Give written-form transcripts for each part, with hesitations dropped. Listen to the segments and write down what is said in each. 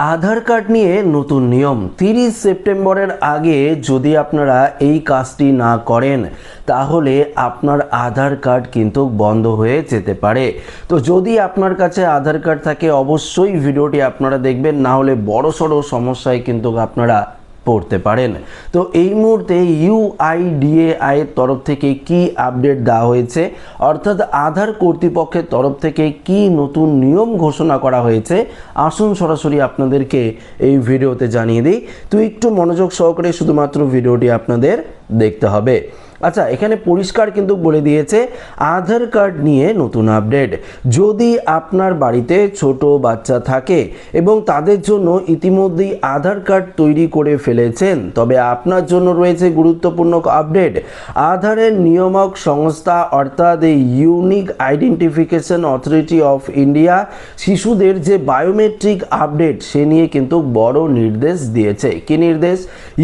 আধার card নিয়ে নতুন নিয়ম 30 সেপ্টেম্বরের আগে যদি আপনারা এই কাজটি না করেন তাহলে আপনার আধার কার্ড কিন্তু বন্ধ হয়ে যেতে পারে। তো যদি আপনার কাছে আধার কার্ড থাকে অবশ্যই ভিডিওটি আপনারা দেখবেন, না হলে বড়সড় সমস্যায় কিন্তু আপনারা পড়তে পারেন। তো এই মুহূর্তে ইউআইডিএআই এর তরফ থেকে কি আপডেট দেওয়া হয়েছে, অর্থাৎ আধার কর্তৃপক্ষের তরফ থেকে কি নতুন নিয়ম ঘোষণা করা হয়েছে, আসুন সরাসরি আপনাদেরকে এই ভিডিওতে জানিয়ে দিই। তো একটু মনোযোগ সহকারে শুধুমাত্র ভিডিওটি আপনাদের দেখতে হবে। আচ্ছা, এখানে পরিষ্কার কিন্তু বলে দিয়েছে আধার কার্ড নিয়ে নতুন আপডেট। যদি আপনার বাড়িতে ছোট বাচ্চা থাকে এবং তাদের জন্য ইতিমধ্যেই আধার কার্ড তৈরি করে ফেলেছেন, তবে আপনার জন্য রয়েছে গুরুত্বপূর্ণ আপডেট। আধারের নিয়ামক সংস্থা অর্থাৎ unique identification authority of India শিশুদের যে বায়োমেট্রিক আপডেট সে নিয়ে কিন্তু বড় নির্দেশ দিয়েছে। কি নির্দেশ?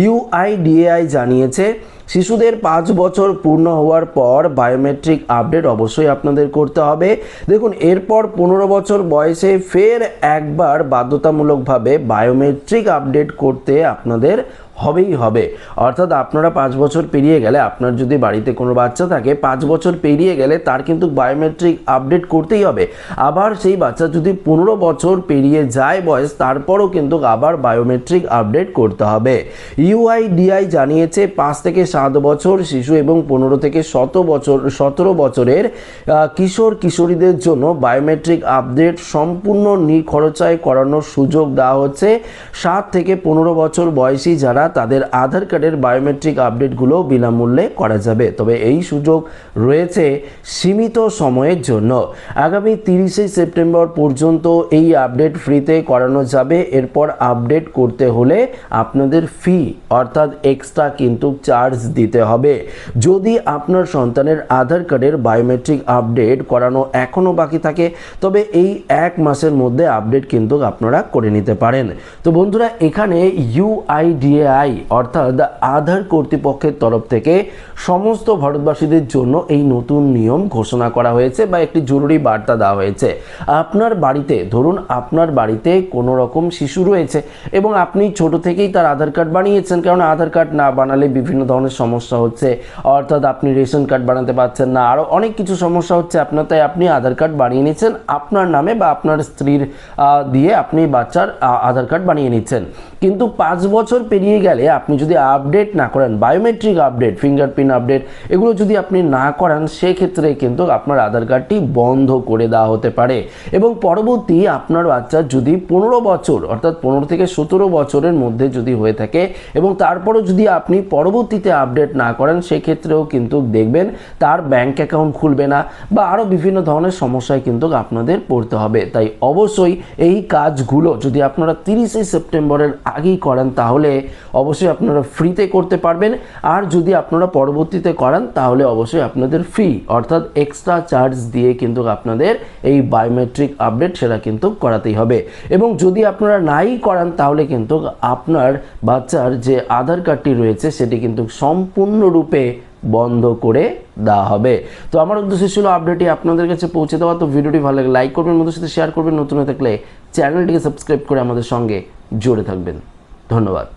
ইউআইডিএআই জানিয়েছে শিশুদের 5 বছর পূর্ণ হওয়ার পর বায়োমেট্রিক আপডেট অবশ্যই আপনাদের করতে হবে। দেখুন, এরপর 15 বছর বয়সে ফের একবার বাধ্যতামূলকভাবে বায়োমেট্রিক আপডেট করতে আপনাদের হবেই হবে। অর্থাৎ আপনারা 5 বছর পেরিয়ে গেলে, আপনার যদি বাড়িতে কোনো বাচ্চা থাকে 5 বছর পেরিয়ে গেলে তার কিন্তু বায়োমেট্রিক আপডেট করতেই হবে। আবার সেই বাচ্চা যদি 15 বছর পেরিয়ে যায় বয়স, তারপরও কিন্তু আবার বায়োমেট্রিক আপডেট করতে হবে। ইউআইডিআই জানিয়েছে 5 থেকে 7 বছর শিশু এবং 15 থেকে 17 বছরের কিশোর কিশোরীদের জন্য বায়োমেট্রিক আপডেট সম্পূর্ণ নিখরচায় করানোর সুযোগ দেওয়া হচ্ছে। 7 থেকে 15 বছর বয়সী যারা তাদের আধার কার্ডের বায়োমেট্রিক আপডেটগুলো বিনামূল্যে করা যাবে। তবে এই সুযোগ রয়েছে সীমিত সময়ের জন্য। আগামী 30 সেপ্টেম্বর পর্যন্ত এই আপডেট ফ্রিতে করানো যাবে। এরপর আপডেট করতে হলে আপনাদের ফি অর্থাৎ এক্সট্রা কিন্তু চার্জ দিতে হবে। যদি আপনার সন্তানের আধার কার্ডের বায়োমেট্রিক আপডেট করানো এখনও বাকি থাকে তবে এই 1 মাসের মধ্যে আপডেট কিন্তু আপনারা করে নিতে পারেন। তো বন্ধুরা, এখানে ইউআইডিএআই অর্থাৎ আধার কর্তৃপক্ষের তরফ থেকে সমস্ত ভারতবাসীদের জন্য এই নতুন নিয়ম ঘোষণা করা হয়েছে বা একটি জরুরি বার্তা দেওয়া হয়েছে। আপনার বাড়িতে, ধরুন আপনার বাড়িতে কোনো রকম শিশু রয়েছে এবং আপনি ছোট থেকেই তার আধার কার্ড বানিয়েছেন, কারণ আধার কার্ড না বানালে বিভিন্ন ধরনের সমস্যা হচ্ছে, অর্থাৎ আপনি রেশন কার্ড বানাতে পারছেন না, আরও অনেক কিছু সমস্যা হচ্ছে আপনার, তাই আপনি আধার কার্ড বানিয়ে নিচ্ছেন আপনার নামে বা আপনার স্ত্রীর দিয়ে আপনি বাচ্চার আধার কার্ড বানিয়ে নিচ্ছেন। কিন্তু 5 বছর পেরিয়ে গেলে আপনি যদি আপডেট না করেন, বায়োমেট্রিক আপডেট, ফিঙ্গারপ্রিন্ট আপডেট, এগুলো যদি আপনি না করান, সেক্ষেত্রে কিন্তু আপনার আধার কার্ডটি বন্ধ করে দেওয়া হতে পারে। এবং পরবর্তী আপনার বাচ্চার যদি 15 বছর অর্থাৎ 15 থেকে 17 বছরের মধ্যে যদি হয়ে থাকে এবং তারপরেও যদি আপনি পরবর্তীতে আপডেট না করেন, সেক্ষেত্রেও কিন্তু দেখবেন তার ব্যাংক অ্যাকাউন্ট খুলবে না বা আরও বিভিন্ন ধরনের সমস্যায় কিন্তু আপনাদের পড়তে হবে। তাই অবশ্যই এই কাজগুলো যদি আপনারা 30 সেপ্টেম্বরের আগেই করেন তাহলে অবশ্যই আপনারা ফ্রিতে করতে পারবেন। আর যদি আপনারা পরবর্তীতে করান তাহলে অবশ্যই আপনাদের ফি অর্থাৎ এক্সট্রা চার্জ দিয়ে কিন্তু আপনাদের এই বায়োমেট্রিক আপডেট সেটা কিন্তু করাতেই হবে। এবং যদি আপনারা নাই করান তাহলে কিন্তু আপনার বাচ্চার যে আধার কার্ডটি রয়েছে সেটি কিন্তু সম্পূর্ণরূপে বন্ধ করে দেওয়া হবে। তো আমার উদ্দেশ্য ছিল আপডেটটি আপনাদের কাছে পৌঁছে দেওয়া। তো ভিডিওটি ভালো লাগলে লাইক করবেন, বন্ধুদের সাথে শেয়ার করবেন, নতুন হয়ে থাকলে চ্যানেলটিকে সাবস্ক্রাইব করে আমাদের সঙ্গে জুড়ে থাকবেন। ধন্যবাদ।